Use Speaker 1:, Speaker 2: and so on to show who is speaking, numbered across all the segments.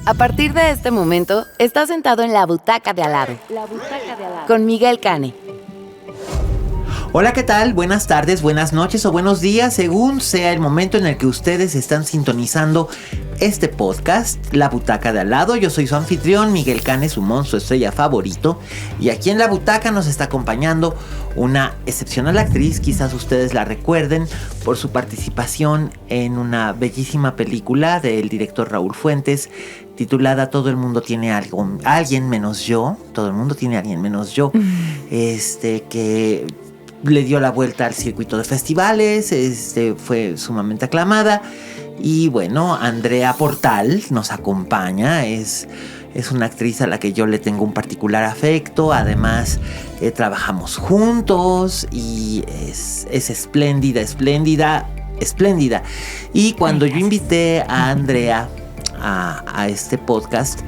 Speaker 1: A partir de este momento, estás sentado en la butaca de al lado. Con Miguel Cane.
Speaker 2: Hola, ¿qué tal? Buenas tardes, buenas noches o buenos días, según sea el momento en el que ustedes están sintonizando este podcast, La Butaca de Al Lado. Yo soy su anfitrión, Miguel Cane, su monstruo estrella favorito. Y aquí en la butaca nos está acompañando una excepcional actriz. Quizás ustedes la recuerden por su participación en una bellísima película del director Raúl Fuentes, titulada Todo el mundo tiene algo, alguien menos yo. Todo el mundo tiene alguien menos yo. Que le dio la vuelta al circuito de festivales, fue sumamente aclamada. Y bueno, Andrea Portal nos acompaña, es una actriz a la que yo le tengo un particular afecto. Además, trabajamos juntos y es espléndida. Y cuando yo invité a Andrea a este podcast,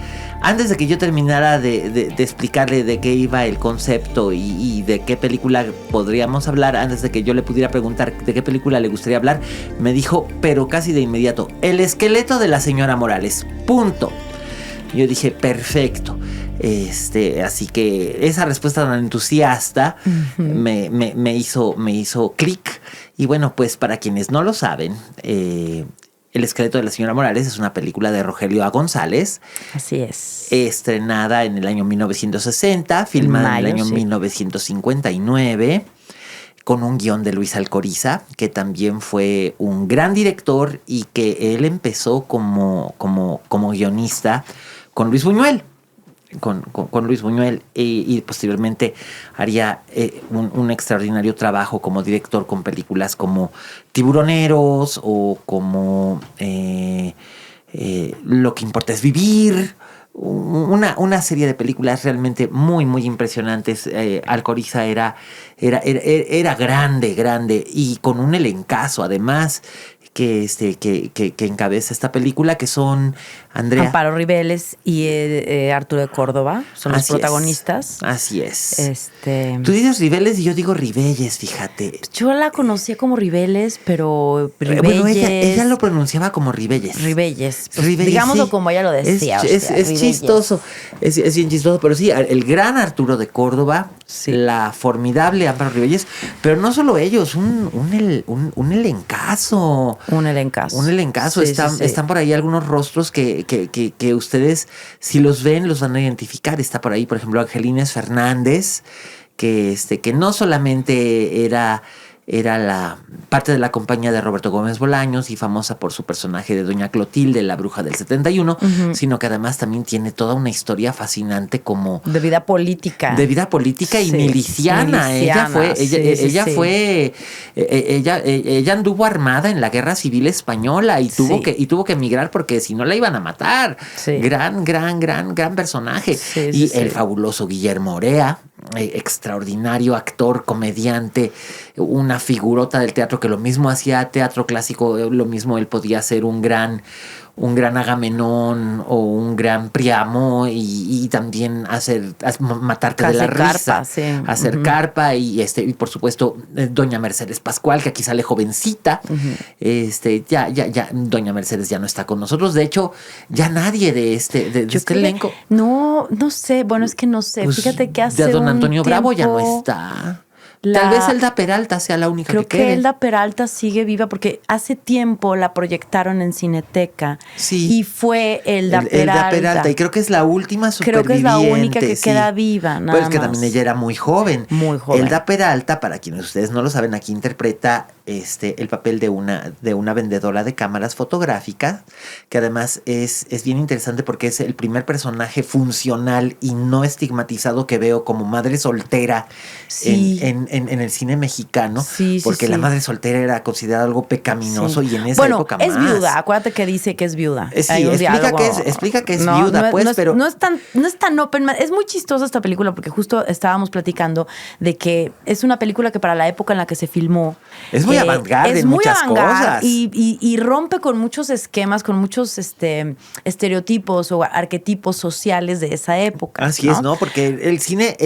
Speaker 2: antes de que yo terminara de explicarle de qué iba el concepto y de qué película podríamos hablar, antes de que yo le pudiera preguntar de qué película le gustaría hablar, me dijo, pero casi de inmediato, El esqueleto de la señora Morales, punto. Yo dije, perfecto. Así que esa respuesta tan entusiasta me hizo clic. Y bueno, pues para quienes no lo saben, El esqueleto de la señora Morales es una película de Rogelio A. González.
Speaker 3: Así es.
Speaker 2: Estrenada en el año 1960, filmada en el año 1959, con un guión de Luis Alcoriza, que también fue un gran director y que él empezó como guionista con Luis Buñuel. Con Luis Buñuel y posteriormente haría un extraordinario trabajo como director con películas como Tiburoneros o como Lo que importa es vivir. Una serie de películas realmente muy, muy impresionantes. Alcoriza era grande y con un elencazo además que encabeza esta película, que son Andrea
Speaker 3: Amparo Ribeles y Arturo de Córdoba son los protagonistas.
Speaker 2: Así es. Tú dices Ribeles y yo digo Ribelles, fíjate.
Speaker 3: Yo la conocía como Ribeles, pero Ribelles.
Speaker 2: Bueno, ella lo pronunciaba como Ribelles.
Speaker 3: Ribelles. Pues,
Speaker 2: Ribelles,
Speaker 3: digámoslo
Speaker 2: sí,
Speaker 3: como ella lo decía.
Speaker 2: Es chistoso. Es bien chistoso, pero sí, el gran Arturo de Córdoba, sí, la formidable Amparo Ribelles, pero no solo ellos, un elencazo.
Speaker 3: Un elencazo.
Speaker 2: Sí, están por ahí algunos rostros que ustedes, si los ven, los van a identificar. Está por ahí, por ejemplo, Angelines Fernández, que no solamente era la parte de la compañía de Roberto Gómez Bolaños y famosa por su personaje de Doña Clotilde, la bruja del 71, sino que además también tiene toda una historia fascinante como
Speaker 3: de vida política
Speaker 2: y miliciana. Ella anduvo armada en la Guerra Civil Española y tuvo que emigrar porque si no la iban a matar. Sí. Gran personaje. El fabuloso Guillermo Orea, extraordinario actor, comediante, una figurota del teatro que lo mismo hacía teatro clásico, lo mismo él podía ser un gran Agamenón o un gran Priamo y también matarte de la risa, hacer carpa y por supuesto Doña Mercedes Pascual, que aquí sale jovencita. Ya Doña Mercedes ya no está con nosotros, de hecho ya nadie de este elenco.
Speaker 3: No sé, bueno, es que no sé, pues, fíjate que hace
Speaker 2: ya don Antonio
Speaker 3: tiempo,
Speaker 2: Bravo ya no está. Tal vez Elda Peralta sea la única que quede.
Speaker 3: Creo que Elda Peralta sigue viva porque hace tiempo la proyectaron en Cineteca.
Speaker 2: Sí.
Speaker 3: Y fue Elda Peralta.
Speaker 2: Y creo que es la última superviviente.
Speaker 3: Creo que es la única que queda viva, nada
Speaker 2: pues que
Speaker 3: más.
Speaker 2: También ella era muy joven.
Speaker 3: Muy joven.
Speaker 2: Elda Peralta, para quienes ustedes no lo saben, aquí interpreta el papel de una vendedora de cámaras fotográficas, que además es bien interesante porque es el primer personaje funcional y no estigmatizado que veo como madre soltera en el cine mexicano, porque la madre soltera era considerada algo pecaminoso y en esa época más.
Speaker 3: Es viuda, acuérdate que dice que es viuda.
Speaker 2: Explica que es viuda, pero
Speaker 3: no es tan open. Es muy chistosa esta película porque justo estábamos platicando de que es una película que para la época en la que se filmó
Speaker 2: es muy avant-garde en muchas cosas.
Speaker 3: Y rompe con muchos esquemas, con muchos estereotipos o arquetipos sociales de esa época.
Speaker 2: Así es, ¿no? Porque el cine,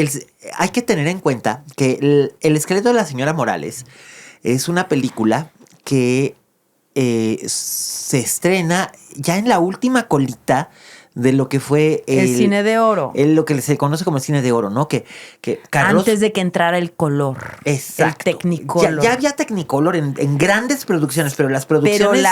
Speaker 2: hay que tener en cuenta que El esqueleto de la señora Morales es una película que se estrena ya en la última colita de lo que fue
Speaker 3: el cine de oro.
Speaker 2: Lo que se conoce como el cine de oro, ¿no? Que Carlos...
Speaker 3: Antes de que entrara el color.
Speaker 2: Exacto.
Speaker 3: El Technicolor.
Speaker 2: Ya había Technicolor en grandes producciones, pero las producciones...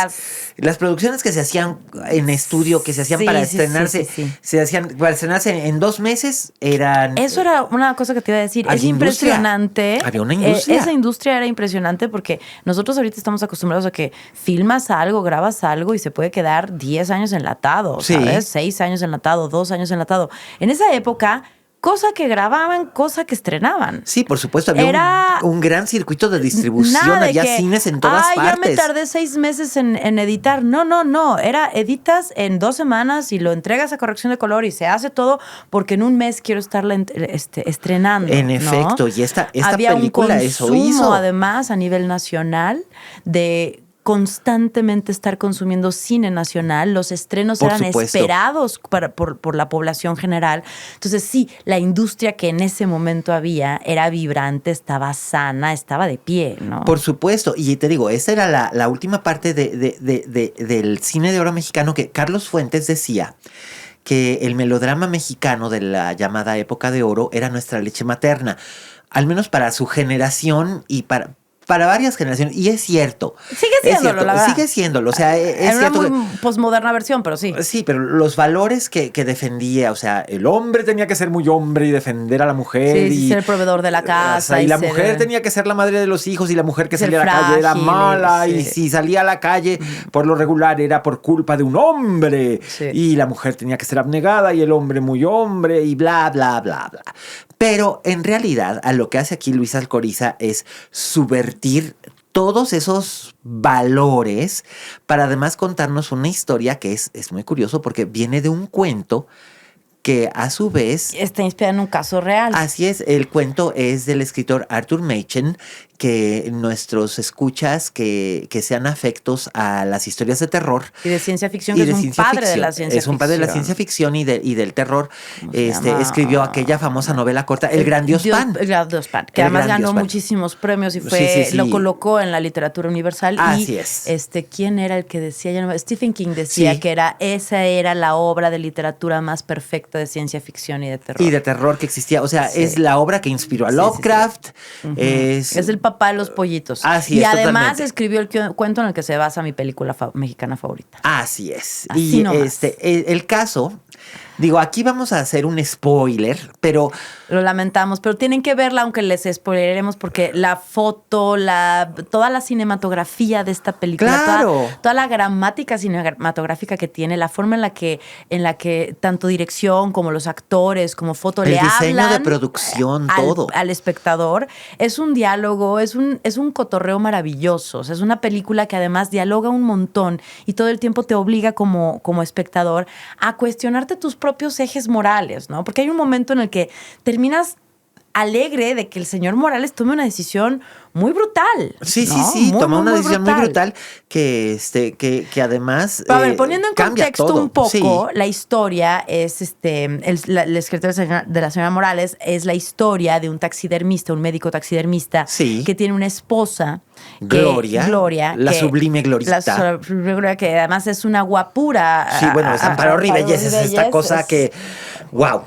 Speaker 2: Las producciones que se hacían en estudio, que se hacían para estrenarse, se hacían para estrenarse en 2 meses, eran...
Speaker 3: Eso era una cosa que te iba a decir. Es impresionante.
Speaker 2: Había una industria.
Speaker 3: Esa industria era impresionante porque nosotros ahorita estamos acostumbrados a que filmas algo, grabas algo y se puede quedar 10 años enlatado, ¿sabes? 6 años enlatado, 2 años enlatado. En esa época, cosa que grababan, cosa que estrenaban.
Speaker 2: Sí, por supuesto, había un gran circuito de distribución, había cines en todas partes.
Speaker 3: Ya me tardé 6 meses en editar. No, era editas en 2 semanas y lo entregas a corrección de color y se hace todo porque en un mes quiero estarla estrenando.
Speaker 2: En efecto, y esta
Speaker 3: había
Speaker 2: película
Speaker 3: un
Speaker 2: eso
Speaker 3: consumo,
Speaker 2: hizo.
Speaker 3: Además, a nivel nacional, de constantemente estar consumiendo cine nacional. Los estrenos eran esperados por la población general. Entonces, sí, la industria que en ese momento había era vibrante, estaba sana, estaba de pie, ¿no?
Speaker 2: Por supuesto. Y te digo, esa era la última parte del cine de oro mexicano, que Carlos Fuentes decía que el melodrama mexicano de la llamada época de oro era nuestra leche materna. Al menos para su generación y para varias generaciones. Y es cierto.
Speaker 3: Sigue siéndolo, la verdad.
Speaker 2: Sigue siéndolo. O sea, es
Speaker 3: una
Speaker 2: cierto.
Speaker 3: Muy posmoderna versión, pero sí.
Speaker 2: Sí, pero los valores que defendía, o sea, el hombre tenía que ser muy hombre y defender a la mujer.
Speaker 3: Sí,
Speaker 2: y
Speaker 3: ser el proveedor de la casa.
Speaker 2: Y la mujer tenía que ser la madre de los hijos, y la mujer que salía a la calle era mala. Sí. Y si salía a la calle, por lo regular, era por culpa de un hombre. Sí. Y la mujer tenía que ser abnegada y el hombre muy hombre y bla, bla, bla, bla. Pero en realidad, a lo que hace aquí Luis Alcoriza es subvertir todos esos valores para además contarnos una historia que es muy curioso porque viene de un cuento que a su vez...
Speaker 3: está inspirado en un caso real.
Speaker 2: Así es, el cuento es del escritor Arthur Machen, que nuestros escuchas que sean afectos a las historias de terror.
Speaker 3: Y de ciencia ficción, que es un padre de la ciencia ficción.
Speaker 2: Es un padre de la ciencia ficción y del terror. Escribió aquella famosa novela corta, El Gran Dios Pan.
Speaker 3: El Gran Dios Pan, que además ganó muchísimos premios y lo colocó en la literatura universal.
Speaker 2: Así es.
Speaker 3: ¿Quién era el que decía? Stephen King decía que esa era la obra de literatura más perfecta de ciencia ficción y de terror.
Speaker 2: Y de terror que existía. O sea, es la obra que inspiró a Lovecraft.
Speaker 3: Es el papá de los pollitos.
Speaker 2: Así
Speaker 3: y
Speaker 2: es,
Speaker 3: además
Speaker 2: totalmente.
Speaker 3: Escribió el cuento en el que se basa mi película mexicana favorita.
Speaker 2: Así es.
Speaker 3: Así
Speaker 2: el caso... Digo, aquí vamos a hacer un spoiler, pero...
Speaker 3: Lo lamentamos, pero tienen que verla aunque les spoileremos porque la foto, toda la cinematografía de esta película,
Speaker 2: ¡claro!
Speaker 3: toda la gramática cinematográfica que tiene, la forma en la que tanto dirección como los actores, como foto le hablan...
Speaker 2: El diseño de producción, todo.
Speaker 3: Al espectador. Es un diálogo, es un cotorreo maravilloso. O sea, es una película que además dialoga un montón y todo el tiempo te obliga como espectador a cuestionarte tus propios ejes morales, ¿no? Porque hay un momento en el que terminas alegre de que el señor Morales tome una decisión muy brutal.
Speaker 2: Sí,
Speaker 3: ¿no?
Speaker 2: Toma una decisión muy brutal que además
Speaker 3: a ver, poniendo en contexto
Speaker 2: todo.
Speaker 3: Un poco, la historia es el escritor de la señora Morales es la historia de un taxidermista, un médico taxidermista que tiene una esposa
Speaker 2: Gloria, la sublime Glorita.
Speaker 3: La sublime Gloria, que además es una guapura.
Speaker 2: Sí, bueno, es Amparo Ribelles, es esta cosa que wow.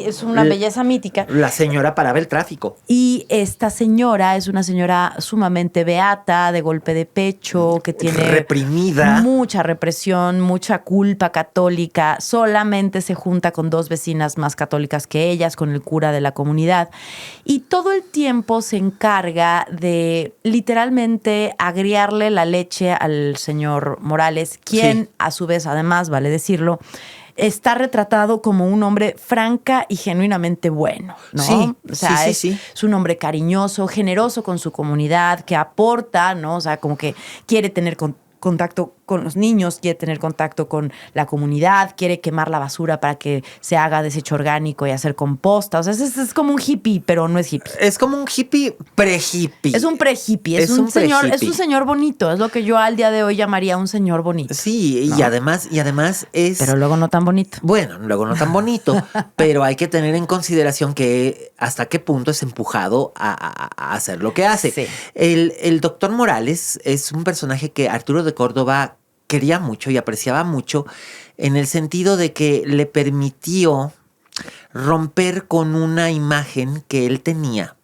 Speaker 3: Es una belleza mítica.
Speaker 2: La señora paraba el tráfico.
Speaker 3: Y esta señora es una señora sumamente beata, de golpe de pecho, que tiene
Speaker 2: reprimida,
Speaker 3: mucha represión, mucha culpa católica. Solamente se junta con 2 vecinas más católicas que ellas, con el cura de la comunidad. Y todo el tiempo se encarga de literalmente agriarle la leche al señor Morales, quien a su vez, además, vale decirlo, está retratado como un hombre franca y genuinamente bueno, ¿no?
Speaker 2: Sí,
Speaker 3: o sea,
Speaker 2: es
Speaker 3: un hombre cariñoso, generoso con su comunidad, que aporta, ¿no? O sea, como que quiere tener contacto con los niños, quiere tener contacto con la comunidad, quiere quemar la basura para que se haga desecho orgánico y hacer composta. O sea, es como un hippie, pero no es hippie.
Speaker 2: Es como un hippie pre-hippie.
Speaker 3: Es un pre-hippie. Es un señor bonito. Es lo que yo al día de hoy llamaría un señor bonito.
Speaker 2: Sí, ¿no? y además es...
Speaker 3: Pero luego no tan bonito.
Speaker 2: Bueno, luego no tan bonito, pero hay que tener en consideración que hasta qué punto es empujado a hacer lo que hace.
Speaker 3: Sí.
Speaker 2: El doctor Morales es un personaje que Arturo de Córdoba quería mucho y apreciaba mucho en el sentido de que le permitió romper con una imagen que él tenía,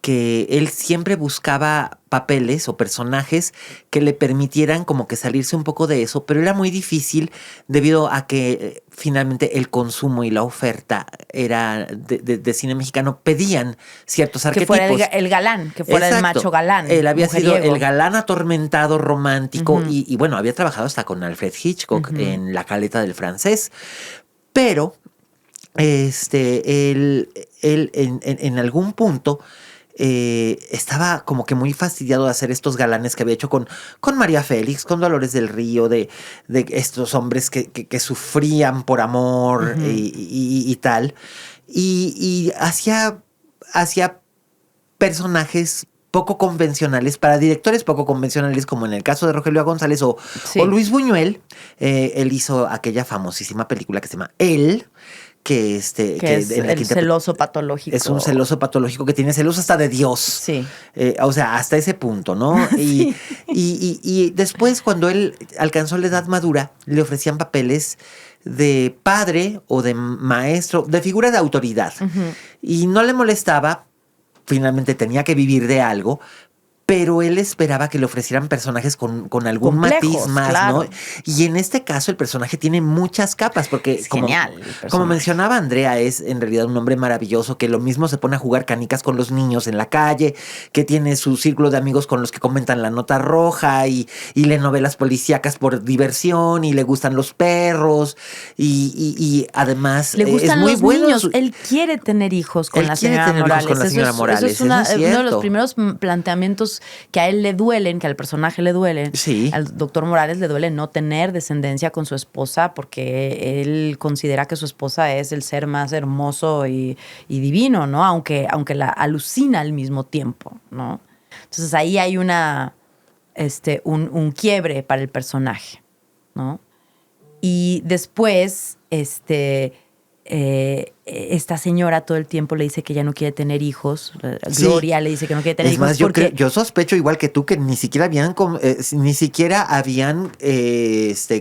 Speaker 2: que él siempre buscaba papeles o personajes que le permitieran como que salirse un poco de eso, pero era muy difícil debido a que finalmente el consumo y la oferta era de cine mexicano pedían ciertos arquetipos.
Speaker 3: Que fuera el galán, que fuera el macho galán.
Speaker 2: Él había
Speaker 3: mujeriego.
Speaker 2: sido el galán atormentado, romántico, y bueno, había trabajado hasta con Alfred Hitchcock en La Caleta del Francés, pero él en algún punto estaba como que muy fastidiado de hacer estos galanes que había hecho con María Félix, con Dolores del Río, de estos hombres que sufrían por amor y tal. Y hacía personajes poco convencionales para directores poco convencionales, como en el caso de Rogelio González o Luis Buñuel. Él hizo aquella famosísima película que se llama Él, que es
Speaker 3: el celoso patológico.
Speaker 2: Es un celoso patológico que tiene celos hasta de Dios.
Speaker 3: Sí.
Speaker 2: O sea, hasta ese punto, ¿no?
Speaker 3: Sí.
Speaker 2: Y después, cuando él alcanzó la edad madura, le ofrecían papeles de padre o de maestro, de figura de autoridad. Y no le molestaba, finalmente tenía que vivir de algo, pero él esperaba que le ofrecieran personajes con algún
Speaker 3: complejos,
Speaker 2: matiz más,
Speaker 3: claro.
Speaker 2: ¿no? Y en este caso el personaje tiene muchas capas, porque
Speaker 3: Es genial el personaje.
Speaker 2: como mencionaba Andrea, es en realidad un hombre maravilloso que lo mismo se pone a jugar canicas con los niños en la calle, que tiene su círculo de amigos con los que comentan la nota roja y lee novelas policíacas por diversión y le gustan los perros y además
Speaker 3: le gustan
Speaker 2: es muy
Speaker 3: los
Speaker 2: bueno
Speaker 3: niños. Él quiere tener hijos con
Speaker 2: Él
Speaker 3: la
Speaker 2: quiere
Speaker 3: señora
Speaker 2: tener hijos
Speaker 3: Morales.
Speaker 2: con la señora Morales,
Speaker 3: Eso es uno de
Speaker 2: cierto.
Speaker 3: los primeros planteamientos que a él le duelen, que al personaje le duelen.
Speaker 2: Sí.
Speaker 3: Al doctor Morales le duele no tener descendencia con su esposa porque él considera que su esposa es el ser más hermoso y divino, ¿no? Aunque la alucina al mismo tiempo, ¿no? Entonces ahí hay un quiebre para el personaje, ¿no? Y después, esta señora todo el tiempo le dice que ya no quiere tener hijos. Gloria le dice que no quiere tener
Speaker 2: es
Speaker 3: hijos.
Speaker 2: más, yo sospecho igual que tú que ni siquiera habían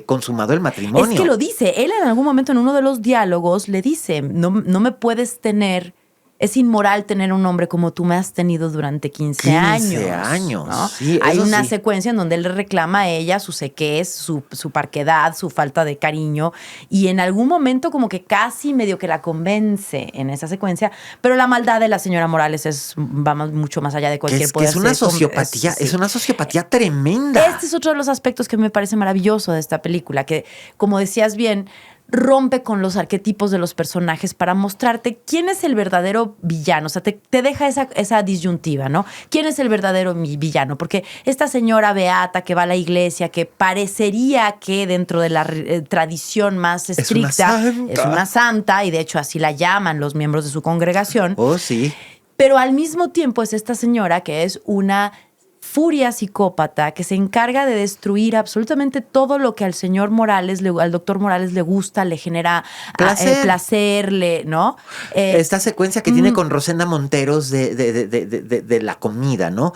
Speaker 2: consumado el matrimonio.
Speaker 3: Es que lo dice. Él en algún momento en uno de los diálogos le dice, no me puedes tener... Es inmoral tener un hombre como tú me has tenido durante 15 años.
Speaker 2: 15 años,
Speaker 3: ¿no?
Speaker 2: sí,
Speaker 3: Hay
Speaker 2: eso
Speaker 3: una
Speaker 2: sí.
Speaker 3: secuencia en donde él le reclama a ella su sequez, su parquedad, su falta de cariño. Y en algún momento como que casi medio que la convence en esa secuencia. Pero la maldad de la señora Morales va mucho más allá de cualquier poder.
Speaker 2: Es una sociopatía, es una sociopatía tremenda.
Speaker 3: Este es otro de los aspectos que me parece maravilloso de esta película, que como decías bien, rompe con los arquetipos de los personajes para mostrarte quién es el verdadero villano. O sea, te deja esa disyuntiva, ¿no? ¿Quién es el verdadero villano? Porque esta señora beata que va a la iglesia, que parecería que dentro de la tradición más estricta es una santa, y de hecho así la llaman los miembros de su congregación.
Speaker 2: Oh, sí.
Speaker 3: Pero al mismo tiempo es esta señora que es una furia psicópata que se encarga de destruir absolutamente todo lo que al señor Morales, al doctor Morales le gusta, le genera placer, ¿no?
Speaker 2: Esta secuencia que tiene con Rosenda Monteros de la comida, ¿no?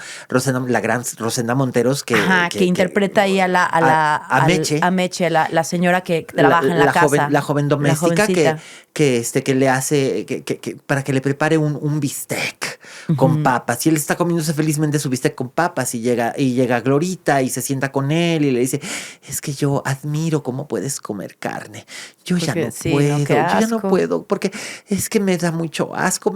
Speaker 2: La gran Rosenda Monteros que
Speaker 3: interpreta ahí a Meche, la señora que trabaja en la casa.
Speaker 2: La joven doméstica que le hace para que le prepare un bistec con papas, y él está comiéndose felizmente su bistec con papas, y llega Glorita y se sienta con él y le dice: es que yo admiro cómo puedes comer carne, yo ya no puedo porque es que me da mucho asco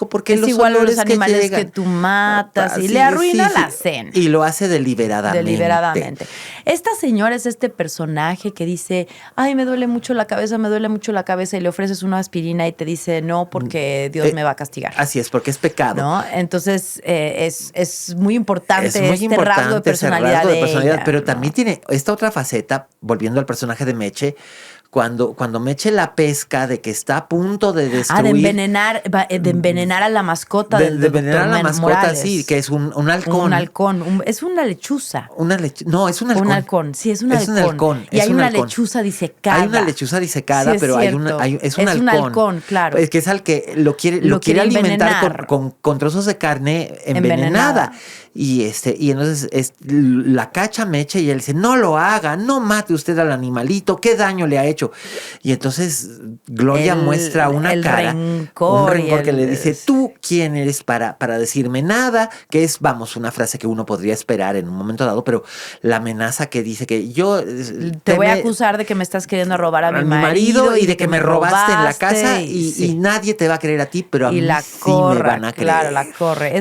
Speaker 2: porque
Speaker 3: es
Speaker 2: los
Speaker 3: igual a
Speaker 2: olores
Speaker 3: los animales
Speaker 2: que llegan,
Speaker 3: que tú matas y le arruina la cena.
Speaker 2: Y lo hace deliberadamente.
Speaker 3: Esta señora es este personaje que dice: ay, me duele mucho la cabeza, y le ofreces una aspirina y te dice: no, porque Dios me va a castigar.
Speaker 2: Así es, porque es pecado,
Speaker 3: ¿no? Entonces es muy importante rasgo de
Speaker 2: personalidad
Speaker 3: de ella,
Speaker 2: pero
Speaker 3: ¿no?
Speaker 2: también tiene esta otra faceta, volviendo al personaje de Meche, cuando Meche la pesca de que está a punto de destruir.
Speaker 3: De envenenar a la mascota
Speaker 2: de
Speaker 3: del
Speaker 2: envenenar a la
Speaker 3: Dr.
Speaker 2: mascota,
Speaker 3: Morales.
Speaker 2: sí, que es un halcón.
Speaker 3: Un halcón, es una lechuza.
Speaker 2: No, es un halcón.
Speaker 3: Un halcón, sí, es un
Speaker 2: Es un
Speaker 3: halcón.
Speaker 2: halcón,
Speaker 3: Y
Speaker 2: es
Speaker 3: hay
Speaker 2: un
Speaker 3: una
Speaker 2: halcón.
Speaker 3: lechuza disecada.
Speaker 2: Hay una lechuza disecada,
Speaker 3: Sí, es
Speaker 2: pero
Speaker 3: cierto.
Speaker 2: es un
Speaker 3: Es un
Speaker 2: halcón.
Speaker 3: halcón, claro.
Speaker 2: Es que es al que lo quiere
Speaker 3: quiere
Speaker 2: alimentar
Speaker 3: envenenar.
Speaker 2: con trozos de carne envenenada. Y entonces la cacha Meche y él dice, no lo haga, no mate usted al animalito, qué daño le ha hecho. Y entonces Gloria muestra una cara,
Speaker 3: rencor,
Speaker 2: un rencor que le dice, ¿tú quién eres para decirme nada? Que es, vamos, una frase que uno podría esperar en un momento dado, pero la amenaza que dice que yo
Speaker 3: te voy a acusar de que me estás queriendo robar a mi marido
Speaker 2: y de que me robaste en la casa y
Speaker 3: sí.
Speaker 2: nadie te va a creer a ti, pero a mí
Speaker 3: la
Speaker 2: sí
Speaker 3: corre,
Speaker 2: me van a creer.
Speaker 3: Claro, la corre.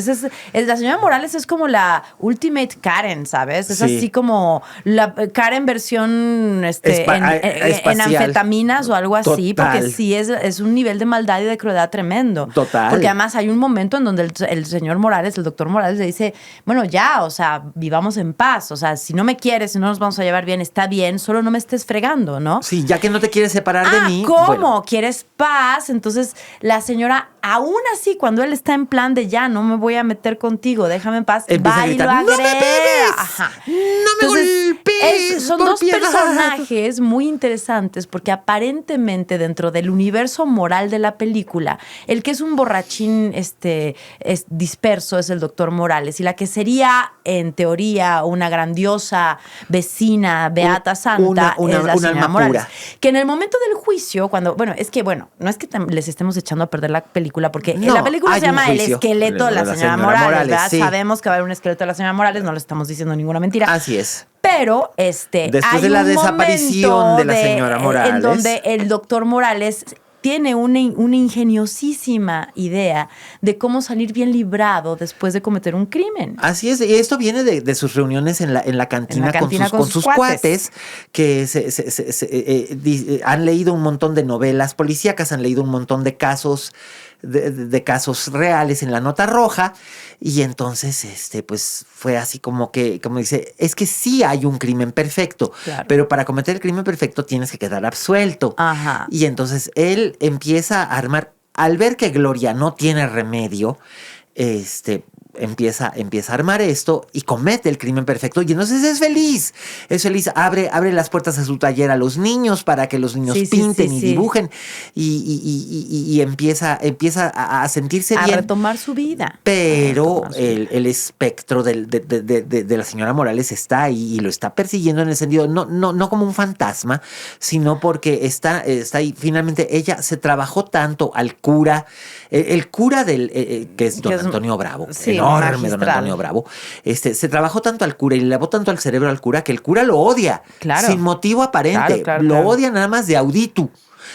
Speaker 3: La señora Morales es como la ultimate Karen, ¿sabes? Es
Speaker 2: Sí.
Speaker 3: así como la Karen versión en anfetaminas o algo así,
Speaker 2: Total.
Speaker 3: porque sí es un nivel de maldad y de crueldad tremendo.
Speaker 2: Total.
Speaker 3: Porque además hay un momento en donde el señor Morales, el doctor Morales, le dice, bueno, ya, o sea, vivamos en paz, o sea, si no me quieres, si no nos vamos a llevar bien, está bien, solo no me estés fregando, ¿no?
Speaker 2: Sí, ya que no te quieres separar de mí.
Speaker 3: ¿Cómo?
Speaker 2: Bueno.
Speaker 3: ¿Quieres paz? Entonces la señora, aún así, cuando él está en plan de ya, no me voy a meter contigo, déjame en paz,
Speaker 2: Empieza
Speaker 3: va
Speaker 2: a
Speaker 3: y
Speaker 2: gritar,
Speaker 3: lo
Speaker 2: ¡no me
Speaker 3: agrega.
Speaker 2: pegues!
Speaker 3: Ajá.
Speaker 2: ¡No me golpees!
Speaker 3: Son
Speaker 2: por
Speaker 3: dos
Speaker 2: piedad!
Speaker 3: personajes muy interesantes porque aparentemente dentro del universo moral de la película, el que es un borrachín es disperso es el doctor Morales y la que sería, en teoría, una grandiosa vecina, beata santa, es la señora
Speaker 2: alma
Speaker 3: Morales.
Speaker 2: pura.
Speaker 3: Que en el momento del juicio, no es que les estemos echando a perder la película, porque en
Speaker 2: No,
Speaker 3: la película
Speaker 2: hay
Speaker 3: se llama
Speaker 2: un
Speaker 3: El
Speaker 2: juicio
Speaker 3: esqueleto de la señora
Speaker 2: Morales,
Speaker 3: Morales, ¿verdad?
Speaker 2: sí.
Speaker 3: Sabemos que va a haber un esqueleto de la señora Morales, no le estamos diciendo ninguna mentira.
Speaker 2: Así es.
Speaker 3: Pero
Speaker 2: después
Speaker 3: hay
Speaker 2: de la
Speaker 3: un
Speaker 2: desaparición
Speaker 3: momento
Speaker 2: de la señora Morales,
Speaker 3: en donde el doctor Morales tiene una ingeniosísima idea de cómo salir bien librado después de cometer un crimen.
Speaker 2: Así es, y esto viene de sus reuniones en la cantina, con sus cuates, que han leído un montón de novelas policíacas, han leído un montón de casos de casos reales en la nota roja, y entonces pues fue así como dice, es que sí hay un crimen perfecto,
Speaker 3: claro,
Speaker 2: pero para cometer el crimen perfecto tienes que quedar absuelto.
Speaker 3: Ajá.
Speaker 2: Y entonces él empieza a armar, al ver que Gloria no tiene remedio, empieza a armar esto y comete el crimen perfecto, y entonces es feliz, abre las puertas de su taller a los niños para que los niños pinten y dibujen, y empieza a sentirse bien, a
Speaker 3: retomar su vida.
Speaker 2: pero el espectro de la señora Morales está ahí y lo está persiguiendo, en el sentido, no como un fantasma, sino porque está ahí. Finalmente ella se trabajó tanto al cura, el cura que es don Antonio Bravo,
Speaker 3: sí,
Speaker 2: enorme
Speaker 3: magistral.
Speaker 2: don Antonio Bravo, se trabajó tanto al cura y le lavó tanto al cerebro al cura, que el cura lo odia,
Speaker 3: claro,
Speaker 2: sin motivo aparente, lo odia nada más de auditu.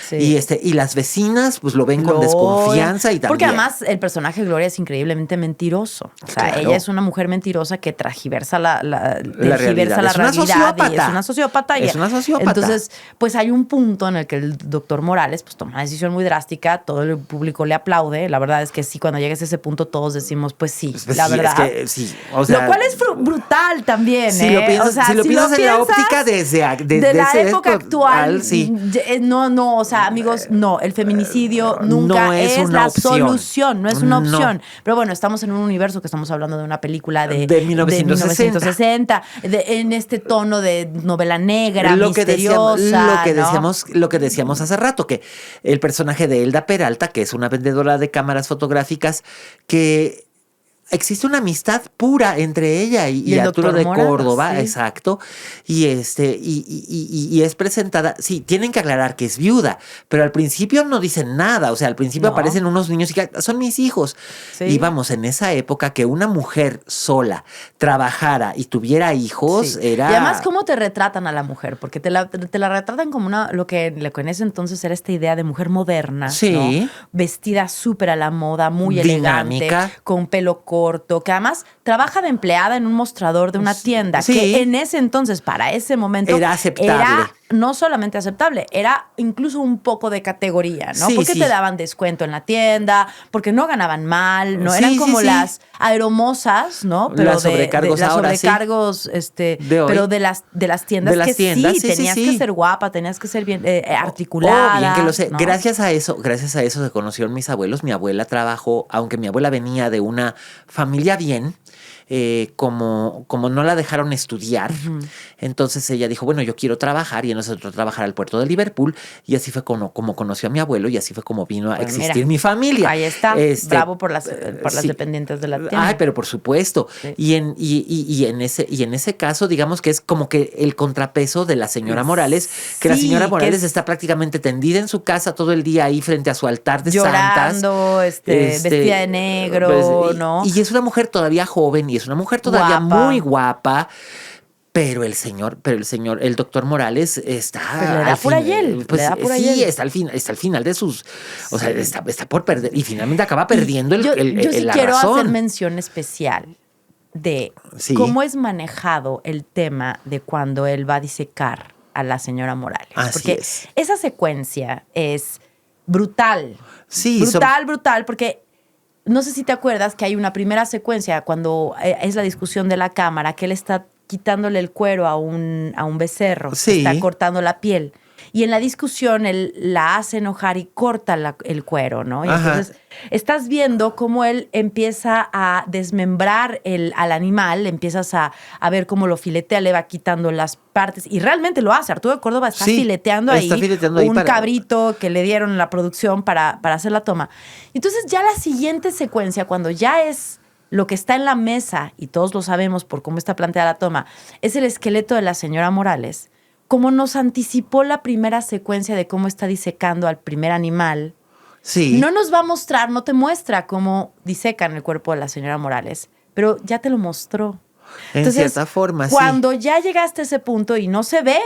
Speaker 2: Sí. Y las vecinas pues lo ven con desconfianza y también.
Speaker 3: Porque además el personaje de Gloria es increíblemente mentiroso. O sea, claro, ella es una mujer mentirosa que tergiversa la realidad.
Speaker 2: Es una sociópata.
Speaker 3: Y es una sociópata.
Speaker 2: Es una sociópata.
Speaker 3: Entonces, pues hay un punto en el que el doctor Morales pues toma una decisión muy drástica, todo el público le aplaude. La verdad es que sí, cuando llegues a ese punto todos decimos, pues sí, la verdad.
Speaker 2: Es que, sí, o sea,
Speaker 3: lo cual es brutal también,
Speaker 2: si lo piensas,
Speaker 3: o sea,
Speaker 2: si lo piensas en la óptica de
Speaker 3: la época actual,
Speaker 2: sí.
Speaker 3: No, o sea, amigos, no, el feminicidio nunca
Speaker 2: no es
Speaker 3: la
Speaker 2: opción.
Speaker 3: Solución, no es una opción. Pero bueno, estamos en un universo que estamos hablando de una película de 1960, en este tono de novela negra, misteriosa.
Speaker 2: Lo que decíamos hace rato, que el personaje de Elda Peralta, que es una vendedora de cámaras fotográficas, que existe una amistad pura entre ella y Arturo de Córdoba, sí. Exacto, y es presentada, sí, tienen que aclarar que es viuda, pero al principio no dicen nada, o sea, al principio aparecen unos niños y que son mis hijos, sí. Y vamos, en esa época que una mujer sola trabajara y tuviera hijos, sí. Era...
Speaker 3: Y además, ¿cómo te retratan a la mujer? Porque te la retratan como lo que en ese entonces era esta idea de mujer moderna,
Speaker 2: sí.
Speaker 3: ¿no? Vestida súper a la moda, muy
Speaker 2: dinámica,
Speaker 3: elegante, con pelo corto, que además trabaja de empleada en un mostrador de una tienda,
Speaker 2: sí.
Speaker 3: que en ese entonces, para ese momento,
Speaker 2: era aceptable.
Speaker 3: no solamente aceptable, era incluso un poco de categoría, ¿no?
Speaker 2: Sí,
Speaker 3: Porque
Speaker 2: sí.
Speaker 3: te daban descuento en la tienda, porque no ganaban mal, ¿no?
Speaker 2: Sí,
Speaker 3: Eran
Speaker 2: sí,
Speaker 3: como
Speaker 2: sí.
Speaker 3: las aeromosas, ¿no?
Speaker 2: Las sobrecargos
Speaker 3: las
Speaker 2: ahora, sí.
Speaker 3: sobrecargos,
Speaker 2: De hoy.
Speaker 3: pero de las tiendas
Speaker 2: De las
Speaker 3: que
Speaker 2: tiendas,
Speaker 3: sí,
Speaker 2: sí, sí,
Speaker 3: tenías
Speaker 2: sí.
Speaker 3: que ser guapa, tenías que ser bien articulada.
Speaker 2: Bien que lo sé.
Speaker 3: ¿no?
Speaker 2: Gracias a eso se conocieron mis abuelos. Mi abuela trabajó, aunque mi abuela venía de una familia bien, como no la dejaron estudiar, entonces ella dijo, bueno, yo quiero trabajar, y entonces entró a trabajar al puerto de Liverpool, y así fue como conoció a mi abuelo, y así fue como vino a
Speaker 3: Pues
Speaker 2: existir
Speaker 3: mira,
Speaker 2: mi familia.
Speaker 3: Ahí está, bravo por las
Speaker 2: sí.
Speaker 3: dependientes de la tienda.
Speaker 2: Ay, pero por supuesto.
Speaker 3: Sí.
Speaker 2: Y en ese caso, digamos que es como que el contrapeso de la señora Morales, que la
Speaker 3: Sí,
Speaker 2: señora
Speaker 3: que
Speaker 2: Morales
Speaker 3: es-
Speaker 2: está prácticamente tendida en su casa todo el día ahí frente a su altar de
Speaker 3: Llorando,
Speaker 2: santas.
Speaker 3: vestida de negro,
Speaker 2: pues,
Speaker 3: ¿no?
Speaker 2: Y es una mujer todavía joven, y es una mujer todavía
Speaker 3: Guapa.
Speaker 2: muy guapa. Pero el doctor Morales está.
Speaker 3: Pues le da
Speaker 2: al
Speaker 3: pura
Speaker 2: fin-
Speaker 3: hiel,
Speaker 2: Pues
Speaker 3: le da pura
Speaker 2: sí,
Speaker 3: hiel.
Speaker 2: está al final de sus. O sea,
Speaker 3: Sí.
Speaker 2: está por perder. Y finalmente acaba perdiendo
Speaker 3: yo sí
Speaker 2: la
Speaker 3: quiero
Speaker 2: razón.
Speaker 3: hacer mención especial de
Speaker 2: Sí.
Speaker 3: cómo es manejado el tema de cuando él va a disecar a la señora Morales.
Speaker 2: Así
Speaker 3: porque
Speaker 2: es.
Speaker 3: esa secuencia es brutal.
Speaker 2: Sí,
Speaker 3: brutal, porque no sé si te acuerdas que hay una primera secuencia cuando es la discusión de la cámara, que él está quitándole el cuero a un becerro,
Speaker 2: Sí.
Speaker 3: está cortando la piel. Y en la discusión él la hace enojar y corta el cuero, ¿no? Y
Speaker 2: Ajá.
Speaker 3: entonces estás viendo cómo él empieza a desmembrar al animal, empiezas a ver cómo lo filetea, le va quitando las partes y realmente lo hace. Arturo de Córdoba está
Speaker 2: Sí,
Speaker 3: fileteando
Speaker 2: está
Speaker 3: ahí
Speaker 2: fileteando ahí
Speaker 3: un
Speaker 2: para-
Speaker 3: cabrito que le dieron en la producción para hacer la toma. Entonces ya la siguiente secuencia, cuando ya es lo que está en la mesa, y todos lo sabemos por cómo está planteada la toma, es el esqueleto de la señora Morales, como nos anticipó la primera secuencia de cómo está disecando al primer animal.
Speaker 2: Sí.
Speaker 3: No nos va a mostrar, no te muestra cómo disecan el cuerpo de la señora Morales, pero ya te lo mostró.
Speaker 2: En cierta forma, sí.
Speaker 3: Cuando ya llegaste a ese punto y no se ve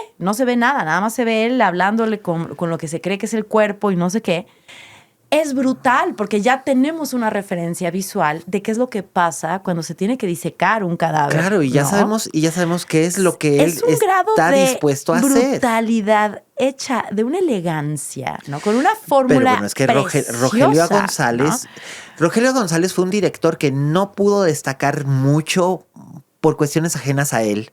Speaker 3: nada más se ve él hablándole con lo que se cree que es el cuerpo y no sé qué, es brutal porque ya tenemos una referencia visual de qué es lo que pasa cuando se tiene que disecar un cadáver.
Speaker 2: Claro, y ya
Speaker 3: ¿no?
Speaker 2: sabemos qué es lo que él
Speaker 3: Es un grado
Speaker 2: está
Speaker 3: de
Speaker 2: dispuesto a hacer.
Speaker 3: brutalidad hecha de una elegancia, ¿no? Con una fórmula
Speaker 2: Pero bueno, es que
Speaker 3: preciosa,
Speaker 2: Rogelio González,
Speaker 3: ¿no?
Speaker 2: Rogelio González fue un director que no pudo destacar mucho por cuestiones ajenas a él,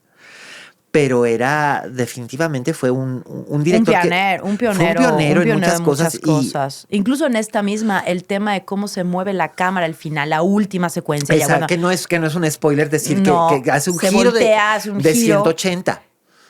Speaker 2: pero definitivamente fue un director
Speaker 3: un pionero
Speaker 2: fue un pionero en muchas
Speaker 3: de
Speaker 2: cosas.
Speaker 3: cosas. Incluso en esta misma, el tema de cómo se mueve la cámara al final, la última secuencia. Ya, bueno,
Speaker 2: Que no es un spoiler decir
Speaker 3: No,
Speaker 2: que hace un
Speaker 3: se
Speaker 2: giro
Speaker 3: voltea, hace un
Speaker 2: de
Speaker 3: giro.
Speaker 2: 180.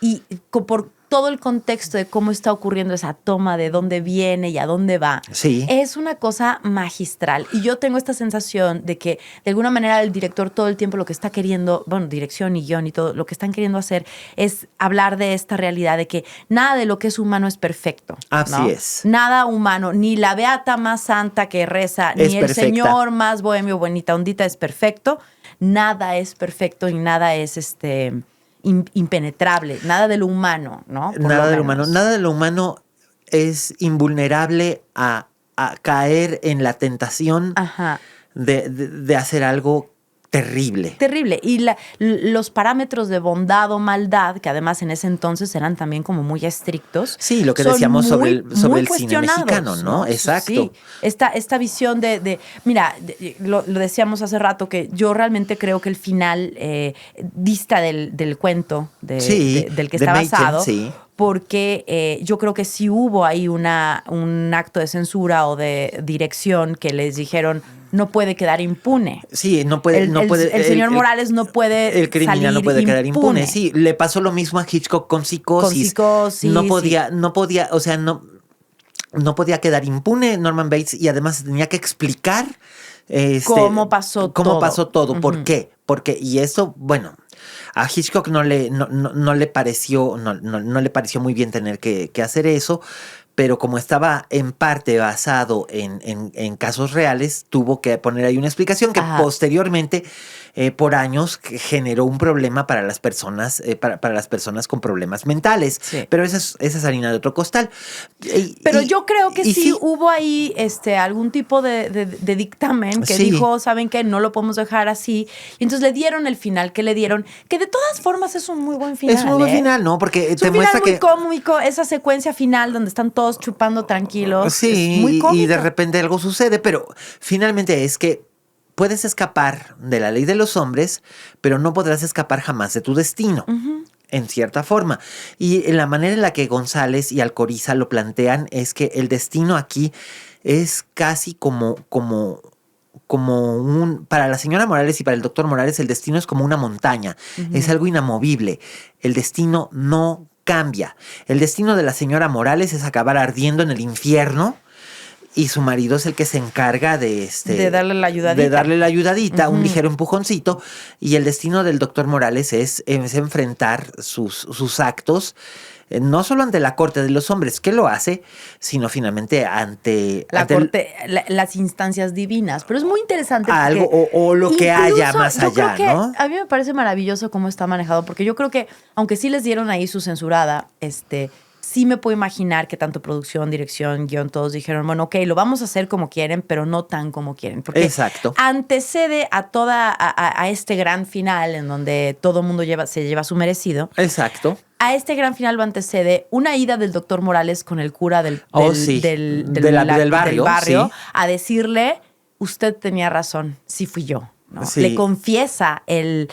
Speaker 3: y por todo el contexto de cómo está ocurriendo esa toma, de dónde viene y a dónde va,
Speaker 2: Sí.
Speaker 3: es una cosa magistral. Y yo tengo esta sensación de que, de alguna manera, el director todo el tiempo lo que está queriendo, bueno, dirección y guión y todo, lo que están queriendo hacer es hablar de esta realidad, de que nada de lo que es humano es perfecto.
Speaker 2: Así
Speaker 3: ¿no?
Speaker 2: es.
Speaker 3: Nada humano, ni la beata más santa que reza,
Speaker 2: Es
Speaker 3: ni el
Speaker 2: perfecta.
Speaker 3: señor más bohemio, bonita, ondita es perfecto. Nada es perfecto y nada es impenetrable, nada de lo humano, ¿no? Por
Speaker 2: Nada
Speaker 3: lo
Speaker 2: de lo
Speaker 3: menos.
Speaker 2: humano. Nada de lo humano es invulnerable a caer en la tentación
Speaker 3: Ajá.
Speaker 2: de hacer algo terrible.
Speaker 3: Terrible. Y los parámetros de bondad o maldad, que además en ese entonces eran también como muy estrictos.
Speaker 2: Sí, lo que
Speaker 3: son
Speaker 2: decíamos sobre
Speaker 3: muy
Speaker 2: el cine mexicano, ¿no? Exacto.
Speaker 3: Sí. Esta visión mira, lo decíamos hace rato, que yo realmente creo que el final dista del cuento
Speaker 2: Sí,
Speaker 3: del que
Speaker 2: de
Speaker 3: está
Speaker 2: Machen,
Speaker 3: basado.
Speaker 2: sí.
Speaker 3: Porque yo creo que sí hubo ahí un acto de censura o de dirección que les dijeron no puede quedar impune.
Speaker 2: Sí, no puede.
Speaker 3: El señor Morales no puede
Speaker 2: El criminal
Speaker 3: salir
Speaker 2: no puede quedar impune. Sí, le pasó lo mismo a Hitchcock con Psicosis.
Speaker 3: Con Psicosis,
Speaker 2: no podía, o sea, no podía quedar impune Norman Bates, y además tenía que explicar
Speaker 3: cómo pasó todo.
Speaker 2: ¿Por qué? Porque, y eso, bueno, a Hitchcock no le pareció muy bien tener que hacer eso, pero como estaba en parte basado en casos reales, tuvo que poner ahí una explicación que posteriormente, por años, generó un problema para las personas, para las personas con problemas mentales.
Speaker 3: Sí.
Speaker 2: Pero esa es harina de otro costal.
Speaker 3: Pero yo creo que
Speaker 2: sí
Speaker 3: hubo ahí algún tipo de dictamen que dijo, ¿saben qué? No lo podemos dejar así. Y entonces le dieron el final que le dieron, que de todas formas es un muy buen final.
Speaker 2: Es un muy buen final, ¿no? Porque
Speaker 3: es
Speaker 2: te
Speaker 3: un final
Speaker 2: muestra
Speaker 3: muy
Speaker 2: que...
Speaker 3: cómico, esa secuencia final donde están todos chupando tranquilos.
Speaker 2: Sí,
Speaker 3: es muy cómico.
Speaker 2: y de repente algo sucede, pero finalmente es que puedes escapar de la ley de los hombres, pero no podrás escapar jamás de tu destino. En cierta forma. Y la manera en la que González y Alcoriza lo plantean es que el destino aquí es casi como para la señora Morales y para el doctor Morales, el destino es como una montaña. Es algo inamovible. El destino no cambia. El destino de la señora Morales es acabar ardiendo en el infierno. Y su marido es el que se encarga de
Speaker 3: darle la ayudadita.
Speaker 2: De darle la ayudadita, un ligero empujoncito. Y el destino del doctor Morales es enfrentar sus actos, no solo ante la corte de los hombres, que lo hace, sino finalmente ante
Speaker 3: las instancias divinas. Pero es muy interesante.
Speaker 2: Algo o lo que haya más allá, ¿no?
Speaker 3: A mí me parece maravilloso cómo está manejado, porque yo creo que, aunque sí les dieron ahí su censurada, sí me puedo imaginar que tanto producción, dirección, guión, todos dijeron, bueno, ok, lo vamos a hacer como quieren, pero no tan como quieren. Porque
Speaker 2: exacto.
Speaker 3: Antecede a este gran final en donde todo el mundo se lleva su merecido.
Speaker 2: Exacto.
Speaker 3: A este gran final lo antecede una ida del doctor Morales con el cura del barrio
Speaker 2: sí.
Speaker 3: A decirle, usted tenía razón, sí fui yo. ¿No?
Speaker 2: Sí.
Speaker 3: Le confiesa el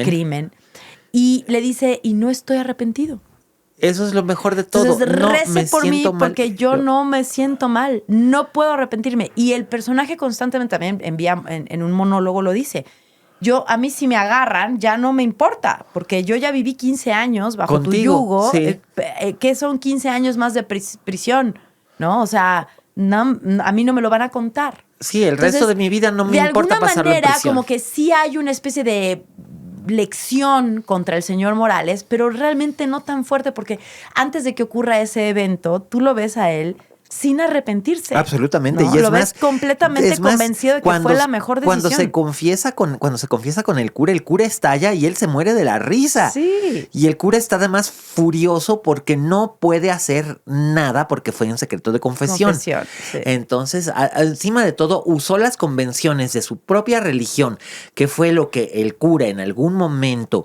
Speaker 3: crimen y le dice, y no estoy arrepentido.
Speaker 2: Eso es lo mejor de todo.
Speaker 3: Entonces, rece por mí
Speaker 2: mal.
Speaker 3: porque yo no me siento mal. No puedo arrepentirme. Y el personaje constantemente también envía, en un monólogo lo dice. A mí si me agarran, ya no me importa. Porque yo ya viví 15 años bajo
Speaker 2: contigo,
Speaker 3: tu yugo.
Speaker 2: Sí.
Speaker 3: Que son 15 años más de prisión, ¿no? O sea, no, a mí no me lo van a contar.
Speaker 2: Sí, el resto de mi vida no me importa pasarlo en prisión. De alguna manera,
Speaker 3: como que sí hay una especie de lección contra el señor Morales, pero realmente no tan fuerte, porque antes de que ocurra ese evento, tú lo ves a él sin arrepentirse.
Speaker 2: Absolutamente.
Speaker 3: ¿No?
Speaker 2: Y
Speaker 3: lo ves completamente convencido de que fue la mejor decisión.
Speaker 2: Cuando se confiesa con el cura estalla y él se muere de la risa.
Speaker 3: Sí.
Speaker 2: Y el cura está además furioso porque no puede hacer nada porque fue un secreto de confesión.
Speaker 3: Sí.
Speaker 2: Entonces, encima de todo, usó las convenciones de su propia religión, que fue lo que el cura en algún momento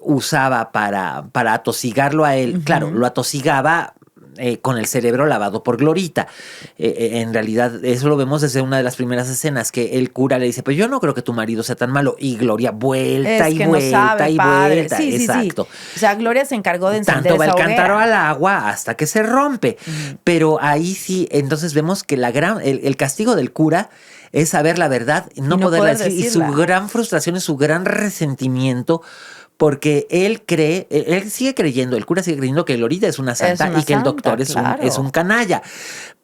Speaker 2: usaba para atosigarlo a él. Claro, lo atosigaba con el cerebro lavado por Glorita. En realidad, eso lo vemos desde una de las primeras escenas, que el cura le dice, pues yo no creo que tu marido sea tan malo. Y Gloria vuelta y vuelta y vuelta.
Speaker 3: Sí,
Speaker 2: exacto.
Speaker 3: Sí. O sea, Gloria se encargó de encender
Speaker 2: tanto va
Speaker 3: esa
Speaker 2: el cántaro
Speaker 3: hoguera
Speaker 2: al agua hasta que se rompe. Pero ahí sí, entonces vemos que el castigo del cura es saber la verdad y no poderla decir. Y su gran frustración es su gran resentimiento, porque él sigue creyendo, el cura sigue creyendo que Glorita es una santa y que el doctor es un canalla,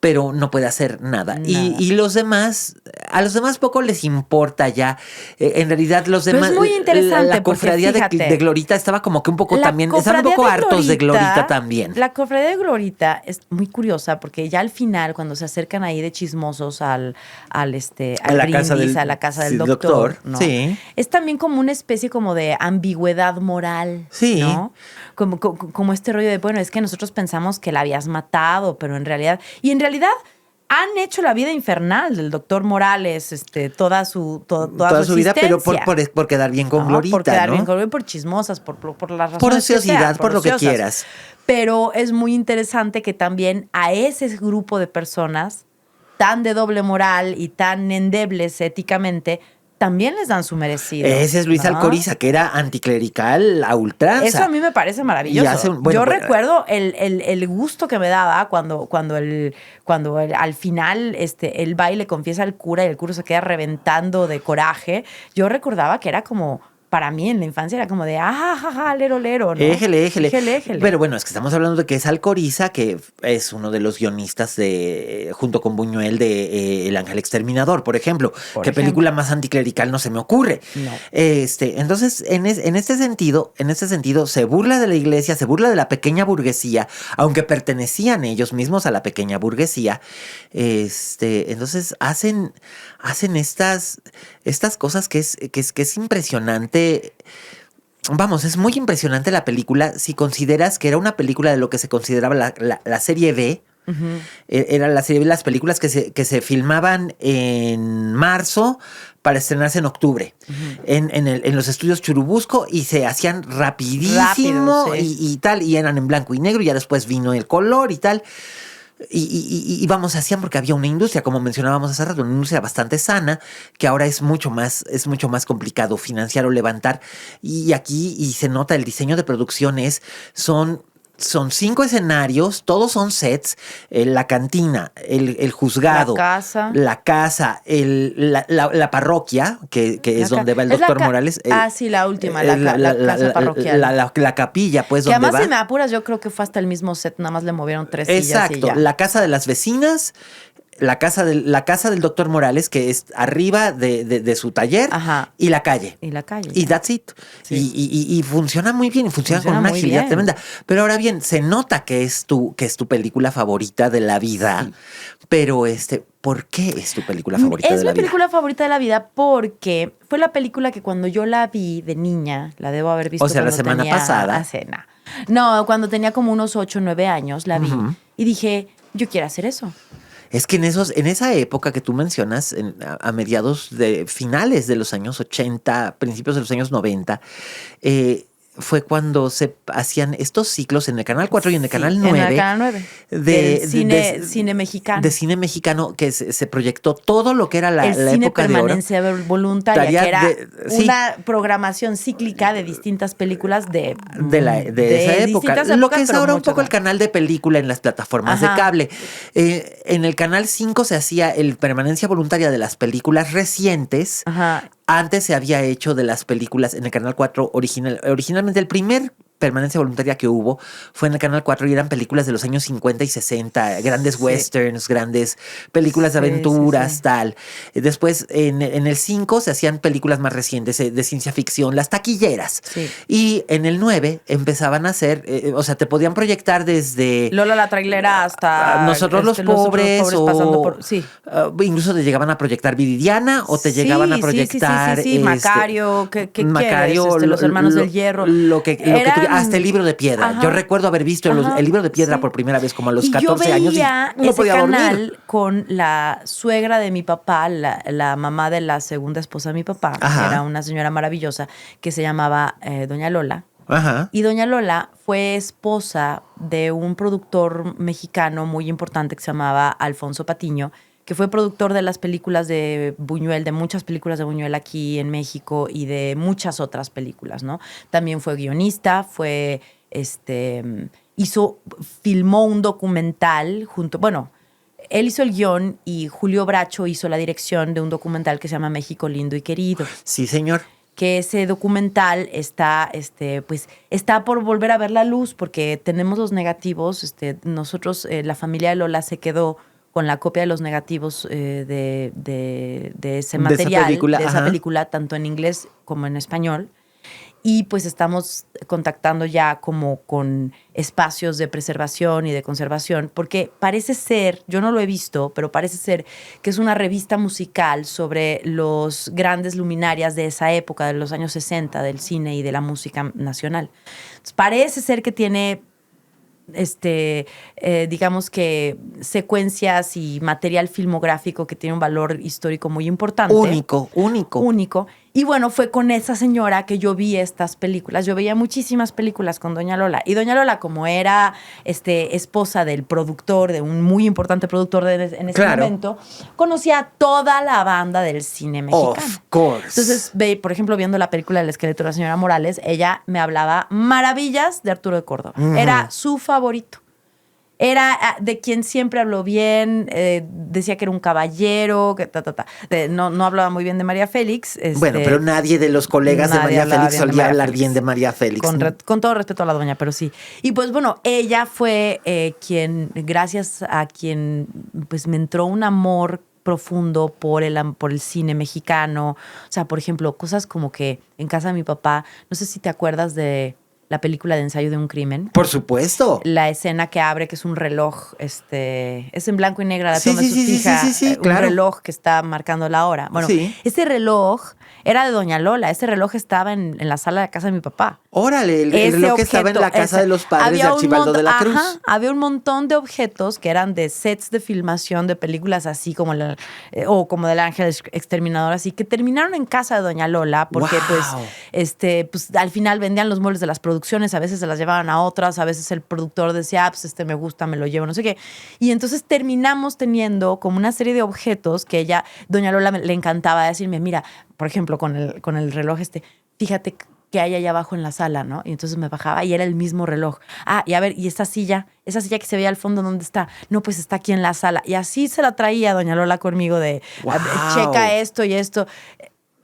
Speaker 2: pero no puede hacer nada. Y a los demás poco les importa ya. En realidad los demás...
Speaker 3: Pero es muy interesante.
Speaker 2: La cofradía de Glorita estaba como que un poco también... Estaban un poco hartos de Glorita también.
Speaker 3: La cofradía de Glorita es muy curiosa porque ya al final, cuando se acercan ahí de chismosos al brindis, a la casa del doctor, ¿no?
Speaker 2: Sí.
Speaker 3: Es también como una especie como de ambigüedad moral,
Speaker 2: sí.
Speaker 3: ¿no? Como este rollo de, bueno, es que nosotros pensamos que la habías matado, pero en realidad han hecho la vida infernal del doctor Morales, toda su
Speaker 2: vida, pero por quedar bien con Glorita,
Speaker 3: por quedar
Speaker 2: ¿no?
Speaker 3: bien con Glorita, por chismosas, por las razones
Speaker 2: por ociosidad,
Speaker 3: que
Speaker 2: por lo que quieras.
Speaker 3: Pero es muy interesante que también a ese grupo de personas tan de doble moral y tan endebles éticamente también les dan su merecido.
Speaker 2: Ese es Luis Alcoriza, que era anticlerical a ultranza.
Speaker 3: Eso a mí me parece maravilloso. Yo recuerdo el gusto que me daba cuando al final él va y le confiesa al cura y el cura se queda reventando de coraje. Yo recordaba que era como para mí en la infancia era como de, lero, lero, ¿no?
Speaker 2: Éjele.
Speaker 3: Éjele.
Speaker 2: Pero bueno, es que estamos hablando de que es Alcoriza, que es uno de los guionistas junto con Buñuel de El Ángel Exterminador, por ejemplo. ¿Qué película más anticlerical no se me ocurre?
Speaker 3: No.
Speaker 2: Entonces, en este sentido, se burla de la iglesia, se burla de la pequeña burguesía, aunque pertenecían ellos mismos a la pequeña burguesía. Entonces hacen estas cosas que es impresionante. Vamos, es muy impresionante la película si consideras que era una película de lo que se consideraba la serie B. Uh-huh. Era la serie B, las películas que se filmaban en marzo para estrenarse en octubre. Uh-huh. En los estudios Churubusco, y se hacían rapidísimo. Rápido, sí. y tal, y eran en blanco y negro, y ya después vino el color y tal. Y vamos, hacían porque había una industria, como mencionábamos hace rato, una industria bastante sana, que ahora es mucho más complicado financiar o levantar. Y aquí, y se nota, el diseño de producciones son 5 escenarios, todos son sets, la cantina, el juzgado, la casa, la parroquia, que es donde va el doctor Morales.
Speaker 3: Sí, la última, la casa parroquial.
Speaker 2: La capilla, pues,
Speaker 3: que
Speaker 2: donde
Speaker 3: además,
Speaker 2: va.
Speaker 3: si me apuras, yo creo que fue hasta el mismo set, nada más le movieron 3 sillas.
Speaker 2: Exacto, la casa de las vecinas, la casa del doctor Morales, que es arriba de su taller. Ajá. Y la calle. Y that's it. Sí. Y funciona muy bien, y funciona con una agilidad tremenda. Pero ahora bien, se nota que es tu película favorita de la vida. Sí. Pero ¿por qué es tu película favorita de la vida?
Speaker 3: Es mi película favorita de la vida porque fue la película que cuando yo la vi de niña, la debo haber visto,
Speaker 2: o sea, la semana pasada.
Speaker 3: No, cuando tenía como unos 8 o 9 años la vi. Uh-huh. Y dije, yo quiero hacer eso.
Speaker 2: Es que en esa época que tú mencionas, a mediados de finales de los años 80, principios de los años 90, fue cuando se hacían estos ciclos en el Canal 4 y en el Canal 9.
Speaker 3: En el Canal 9. De cine mexicano.
Speaker 2: De cine mexicano, que se proyectó todo lo que era la época de oro.
Speaker 3: Cine permanencia voluntaria, que era una programación cíclica de distintas películas de
Speaker 2: esa época. Lo que es ahora un poco el canal de película en las plataformas de cable. En el Canal 5 se hacía el permanencia voluntaria de las películas recientes. Ajá. Antes se había hecho de las películas en el Canal 4 originalmente. El primer permanencia voluntaria que hubo fue en el Canal 4 y eran películas de los años 50 y 60, grandes westerns, grandes películas de aventuras, tal. Después en el 5 se hacían películas más recientes de ciencia ficción, las taquilleras. Sí. Y en el 9 empezaban a hacer, o sea, te podían proyectar desde
Speaker 3: Lola la trailera hasta
Speaker 2: Nosotros los pobres, o
Speaker 3: pasando por,
Speaker 2: incluso te llegaban a proyectar Viridiana, o te llegaban a proyectar
Speaker 3: Macario, ¿qué
Speaker 2: Macario,
Speaker 3: quieres? Los hermanos del hierro.
Speaker 2: Hasta el libro de piedra. Ajá. Yo recuerdo haber visto el libro de piedra por primera vez como a los 14 años y no podía dormir.
Speaker 3: Con la suegra de mi papá, la mamá de la segunda esposa de mi papá, que era una señora maravillosa que se llamaba Doña Lola. Ajá. Y Doña Lola fue esposa de un productor mexicano muy importante que se llamaba Alfonso Patiño, que fue productor de las películas de Buñuel, de muchas películas de Buñuel aquí en México y de muchas otras películas, ¿no? También fue guionista, filmó un documental él hizo el guión y Julio Bracho hizo la dirección de un documental que se llama México Lindo y Querido.
Speaker 2: Sí, señor.
Speaker 3: Que ese documental está por volver a ver la luz porque tenemos los negativos. Nosotros, la familia de Lola se quedó con la copia de los negativos de ese material, de esa película, tanto en inglés como en español. Y pues estamos contactando ya como con espacios de preservación y de conservación, porque parece ser, yo no lo he visto, pero parece ser que es una revista musical sobre los grandes luminarias de esa época, de los años 60, del cine y de la música nacional. Entonces, parece ser que tiene digamos que secuencias y material filmográfico que tiene un valor histórico muy importante. Único. Y bueno, fue con esa señora que yo vi estas películas. Yo veía muchísimas películas con Doña Lola. Y Doña Lola, como era esposa del productor, de un muy importante productor en ese momento, conocía a toda la banda del cine mexicano.
Speaker 2: Of course.
Speaker 3: Entonces, por ejemplo, viendo la película El esqueleto de la señora Morales, ella me hablaba maravillas de Arturo de Córdoba. Uh-huh. Era su favorito. Era de quien siempre habló bien, decía que era un caballero, que no hablaba muy bien de María Félix.
Speaker 2: Bueno, pero nadie de los colegas de María Félix solía hablar bien de María Félix.
Speaker 3: Con todo respeto a la doña, pero sí. Y pues bueno, ella fue quien, gracias a quien pues me entró un amor profundo por el cine mexicano. O sea, por ejemplo, cosas como que en casa de mi papá, no sé si te acuerdas de la película de Ensayo de un crimen.
Speaker 2: Por supuesto.
Speaker 3: La escena que abre, que es un reloj, es en blanco y negro, la
Speaker 2: Sí,
Speaker 3: toma
Speaker 2: sí,
Speaker 3: es
Speaker 2: sí,
Speaker 3: fija,
Speaker 2: sí, sí, sí,
Speaker 3: un
Speaker 2: claro.
Speaker 3: reloj que está marcando la hora. Bueno,
Speaker 2: Sí.
Speaker 3: ese reloj era de Doña Lola, ese reloj estaba en la sala de la casa de mi papá.
Speaker 2: Órale, el reloj que estaba en la casa de los padres de Archibaldo de la Cruz.
Speaker 3: Ajá, había un montón de objetos que eran de sets de filmación de películas así como o como del Ángel Exterminador, así que terminaron en casa de Doña Lola porque
Speaker 2: Wow.
Speaker 3: pues al final vendían los muebles de las producciones, a veces se las llevaban a otras, a veces el productor decía, pues me gusta, me lo llevo, no sé qué. Y entonces terminamos teniendo como una serie de objetos que Doña Lola le encantaba decirme, mira, por ejemplo, con el reloj fíjate que hay allá abajo en la sala, ¿no? Y entonces me bajaba y era el mismo reloj. Ah, y a ver, y esa silla que se veía al fondo, ¿dónde está? No, pues está aquí en la sala. Y así se la traía Doña Lola conmigo de,
Speaker 2: Wow.
Speaker 3: checa esto y esto.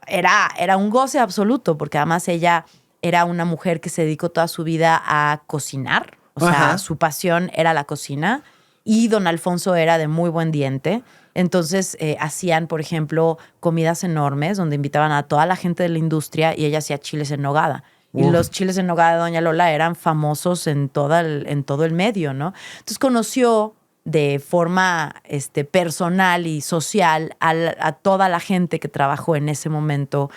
Speaker 3: Era un goce absoluto, porque además ella era una mujer que se dedicó toda su vida a cocinar. O sea,
Speaker 2: Ajá.
Speaker 3: su pasión era la cocina. Y don Alfonso era de muy buen diente. Entonces hacían, por ejemplo, comidas enormes donde invitaban a toda la gente de la industria y ella hacía chiles en nogada. Y los chiles en nogada de Doña Lola eran famosos en todo el medio, ¿no? Entonces conoció de forma personal y social a toda la gente que trabajó en ese momento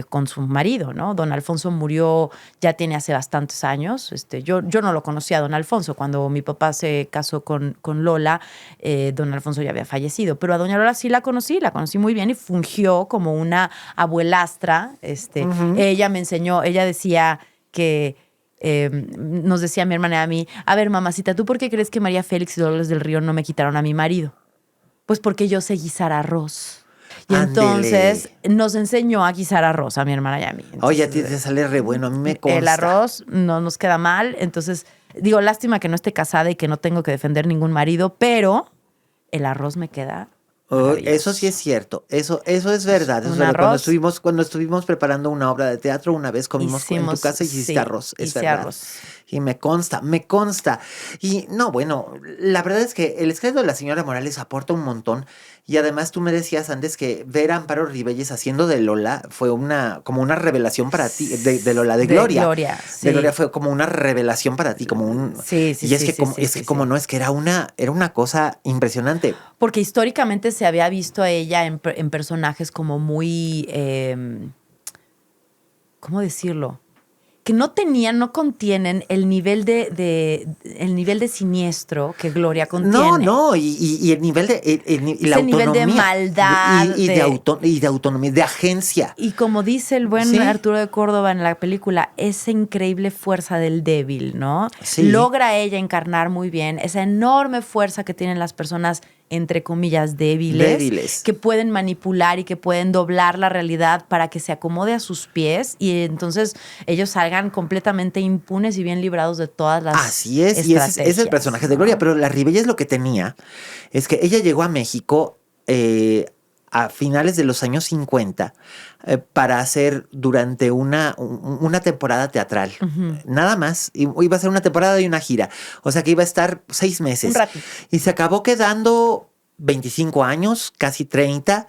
Speaker 3: con su marido, ¿no? Don Alfonso murió, ya tiene hace bastantes años. Yo no lo conocía a don Alfonso. Cuando mi papá se casó con Lola, don Alfonso ya había fallecido. Pero a doña Lola sí la conocí muy bien y fungió como una abuelastra. Ella me enseñó, ella decía que nos decía mi hermana y a mí, a ver, mamacita, ¿tú por qué crees que María Félix y Dolores del Río no me quitaron a mi marido? Pues porque yo sé guisar arroz. Y entonces nos enseñó a guisar arroz a mi hermana y a mí. Entonces,
Speaker 2: oye, a ti te sale re bueno, a mí me consta.
Speaker 3: El arroz no nos queda mal, entonces digo, lástima que no esté casada y que no tengo que defender ningún marido, pero el arroz me queda
Speaker 2: eso sí es cierto, eso es verdad. Eso es verdad. Cuando estuvimos preparando una obra de teatro, una vez comimos en tu casa y hiciste arroz, es verdad. Arroz. Y me consta. Y no, bueno, la verdad es que el escrito de la señora Morales aporta un montón. Y además tú me decías antes que ver a Amparo Rivelles haciendo de Lola fue como una revelación para ti, de Lola, de Gloria.
Speaker 3: Gloria, sí.
Speaker 2: De Gloria fue como una revelación para ti, como un...
Speaker 3: Sí.
Speaker 2: Y es que como no, es que era una cosa impresionante.
Speaker 3: Porque históricamente se había visto a ella en personajes como muy... ¿cómo decirlo? Que no contienen el nivel de siniestro que Gloria contiene.
Speaker 2: No, y el nivel de la autonomía.
Speaker 3: Nivel de maldad.
Speaker 2: Y de autonomía, de agencia.
Speaker 3: Y como dice el buen Arturo de Córdoba en la película, esa increíble fuerza del débil, ¿no?
Speaker 2: Sí.
Speaker 3: Logra ella encarnar muy bien esa enorme fuerza que tienen las personas, entre comillas, débiles, que pueden manipular y que pueden doblar la realidad para que se acomode a sus pies y entonces ellos salgan completamente impunes y bien librados de todas las
Speaker 2: Así es, y ese es el personaje de Gloria, pero la Rivelles lo que tenía es que ella llegó a México a finales de los años 50 para hacer durante una temporada teatral. Uh-huh. Nada más. Iba a ser una temporada y una gira. O sea que iba a estar 6 meses.
Speaker 3: Un ratito.
Speaker 2: Y se acabó quedando 25 años, casi 30.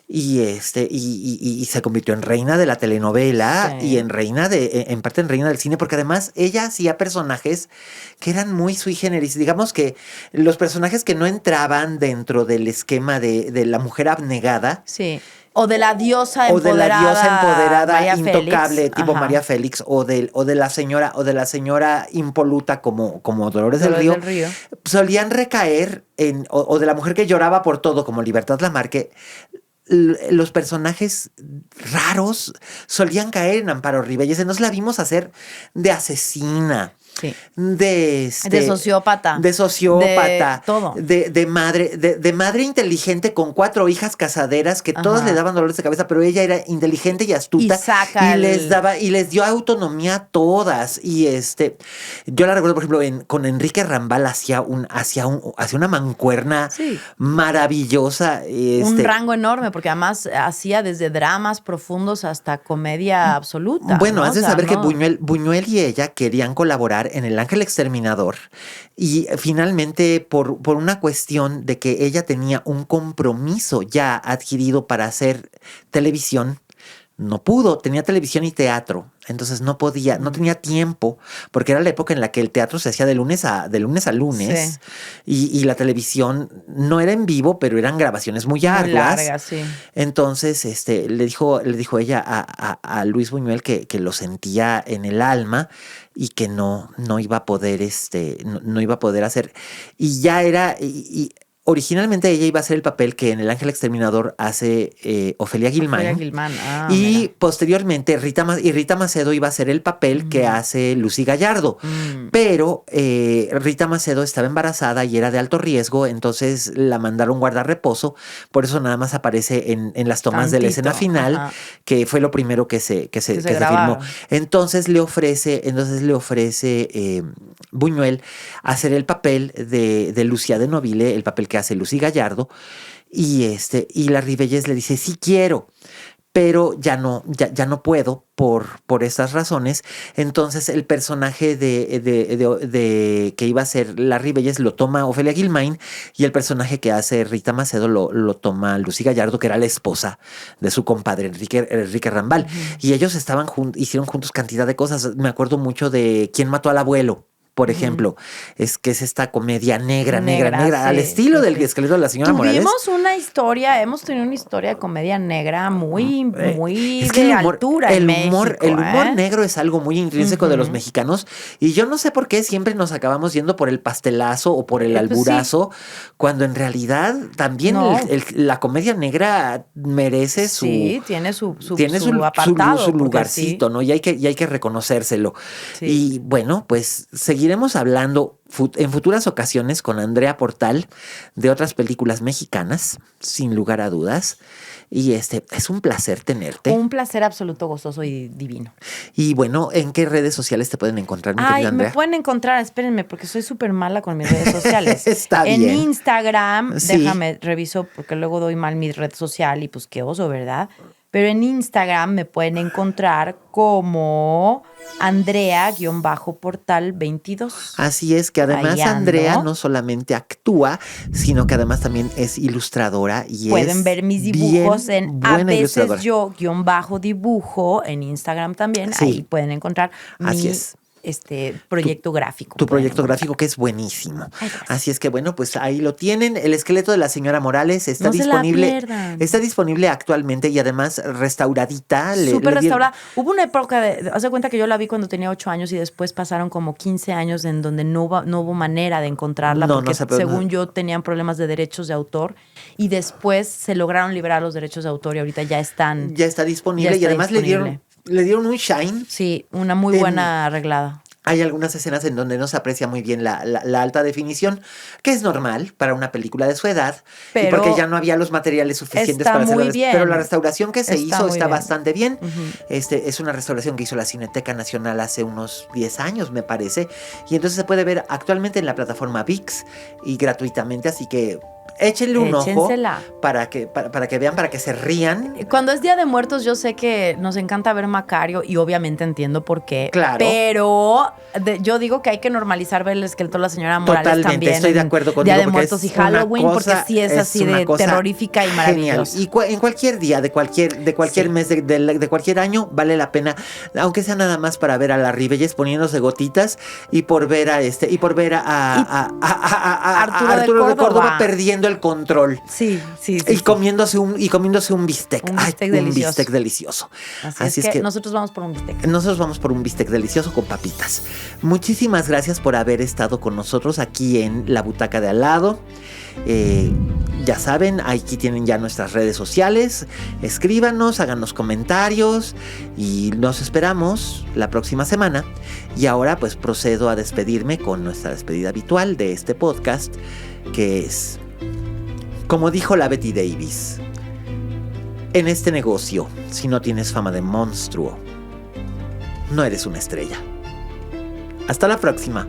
Speaker 2: Y se convirtió en reina de la telenovela y en parte en reina del cine, porque además ella hacía personajes que eran muy sui generis. Digamos que los personajes que no entraban dentro del esquema de la mujer abnegada.
Speaker 3: Sí. O de la diosa empoderada
Speaker 2: María intocable,
Speaker 3: Félix.
Speaker 2: tipo
Speaker 3: Ajá.
Speaker 2: María Félix, o de la señora impoluta como Dolores del Río. Solían recaer o de la mujer que lloraba por todo, como Libertad Lamarque. Los personajes raros solían caer en Amparo Rivelles. Nos la vimos hacer de asesina,
Speaker 3: Sí.
Speaker 2: de
Speaker 3: sociópata.
Speaker 2: De sociópata.
Speaker 3: De todo.
Speaker 2: De madre inteligente con 4 hijas casaderas que todas le daban dolores de cabeza, pero ella era inteligente y astuta. Y les dio autonomía a todas. Y yo la recuerdo, por ejemplo, con Enrique Rambal hacía una mancuerna maravillosa.
Speaker 3: Un rango enorme, porque además hacía desde dramas profundos hasta comedia absoluta.
Speaker 2: Bueno,
Speaker 3: ¿no?
Speaker 2: has de saber que Buñuel y ella querían colaborar en El Ángel Exterminador y finalmente por una cuestión de que ella tenía un compromiso ya adquirido para hacer televisión, no pudo, tenía televisión y teatro, entonces no podía, no tenía tiempo, porque era la época en la que el teatro se hacía de lunes a lunes, y la televisión no era en vivo, pero eran grabaciones muy arduas. Muy largas, sí. Entonces, le dijo ella a Luis Buñuel que lo sentía en el alma y que no iba a poder, no iba a poder hacer, y ya era, originalmente ella iba a hacer el papel que en El Ángel Exterminador hace Ofelia Guilmán. Y posteriormente Rita Macedo iba a hacer el papel que hace Lucy Gallardo. Pero Rita Macedo estaba embarazada y era de alto riesgo, entonces la mandaron guardar reposo. Por eso nada más aparece en las tomas de la escena final, que fue lo primero que se filmó. Entonces le ofrece Buñuel hacer el papel de Lucía de Nobile, el papel que hace Lucy Gallardo, y la Ribelles le dice, sí quiero, pero ya no puedo por estas razones. Entonces el personaje de que iba a ser la Ribelles lo toma Ofelia Guilmán, y el personaje que hace Rita Macedo lo toma Lucy Gallardo, que era la esposa de su compadre Enrique Rambal. Y ellos hicieron juntos cantidad de cosas. Me acuerdo mucho de ¿Quién mató al abuelo?, por ejemplo, es esta comedia negra, al estilo del esqueleto de la señora Morales.
Speaker 3: Hemos tenido una historia de comedia negra muy de altura en México.
Speaker 2: El humor negro es algo muy intrínseco de los mexicanos, y yo no sé por qué siempre nos acabamos yendo por el pastelazo o por el alburazo, cuando en realidad también la comedia negra merece
Speaker 3: tiene su apartado,
Speaker 2: su lugarcito, ¿no? Y hay que reconocérselo. Sí. Y bueno, pues seguiremos hablando en futuras ocasiones con Andrea Portal de otras películas mexicanas, sin lugar a dudas. Y es un placer tenerte.
Speaker 3: Un placer absoluto, gozoso y divino.
Speaker 2: Y bueno, ¿en qué redes sociales te pueden encontrar, mi querida Andrea?
Speaker 3: Me pueden encontrar, espérenme, porque soy súper mala con mis redes sociales.
Speaker 2: Está bien.
Speaker 3: En Instagram, déjame, reviso, porque luego doy mal mi red social y pues qué oso, ¿verdad? Pero en Instagram me pueden encontrar como Andrea-Portal22.
Speaker 2: Así es, que además Andrea no solamente actúa, sino que además también es ilustradora. Y
Speaker 3: pueden ver mis dibujos en A veces yo-dibujo en Instagram también. Sí. Ahí pueden encontrar proyecto gráfico.
Speaker 2: Tu proyecto gráfico, que es buenísimo. Así es que bueno, pues ahí lo tienen. El esqueleto de la señora Morales está disponible. Está disponible actualmente y además restauradita.
Speaker 3: Súper restaurada. Hubo una época haz de cuenta que yo la vi cuando tenía 8 años y después pasaron como 15 años en donde no hubo manera de encontrarla porque según yo tenían problemas de derechos de autor, y después se lograron liberar los derechos de autor y ahorita ya está disponible
Speaker 2: y además le dieron un shine.
Speaker 3: Sí, una muy buena arreglada.
Speaker 2: Hay algunas escenas en donde no se aprecia muy bien la alta definición, que es normal para una película de su edad, y porque ya no había los materiales suficientes para hacerlo. Pero la restauración que se hizo está bastante bien. Es una restauración que hizo la Cineteca Nacional hace unos 10 años, me parece, y entonces se puede ver actualmente en la plataforma ViX y gratuitamente, así que échenle un ojo para que vean, para que se rían.
Speaker 3: Cuando es Día de Muertos, yo sé que nos encanta ver Macario y obviamente entiendo por qué.
Speaker 2: Claro.
Speaker 3: Pero yo digo que hay que normalizar ver el esqueleto de la señora Morales.
Speaker 2: Totalmente,
Speaker 3: también.
Speaker 2: Estoy de acuerdo contigo.
Speaker 3: Día de Muertos y Halloween, porque sí es así de terrorífica y maravillosa.
Speaker 2: Y en cualquier día de cualquier mes de cualquier año vale la pena, aunque sea nada más para ver a la Ribelles poniéndose gotitas y por ver a Arturo de Córdoba perdiendo el control.
Speaker 3: Sí.
Speaker 2: Y comiéndose un bistec.
Speaker 3: Un bistec
Speaker 2: delicioso.
Speaker 3: Así es que nosotros vamos por un bistec.
Speaker 2: Nosotros vamos por un bistec delicioso con papitas. Muchísimas gracias por haber estado con nosotros aquí en La Butaca de Al Lado. Ya saben, aquí tienen ya nuestras redes sociales. Escríbanos, háganos comentarios y nos esperamos la próxima semana. Y ahora pues procedo a despedirme con nuestra despedida habitual de este podcast, que es, como dijo la Betty Davis, en este negocio, si no tienes fama de monstruo, no eres una estrella. Hasta la próxima.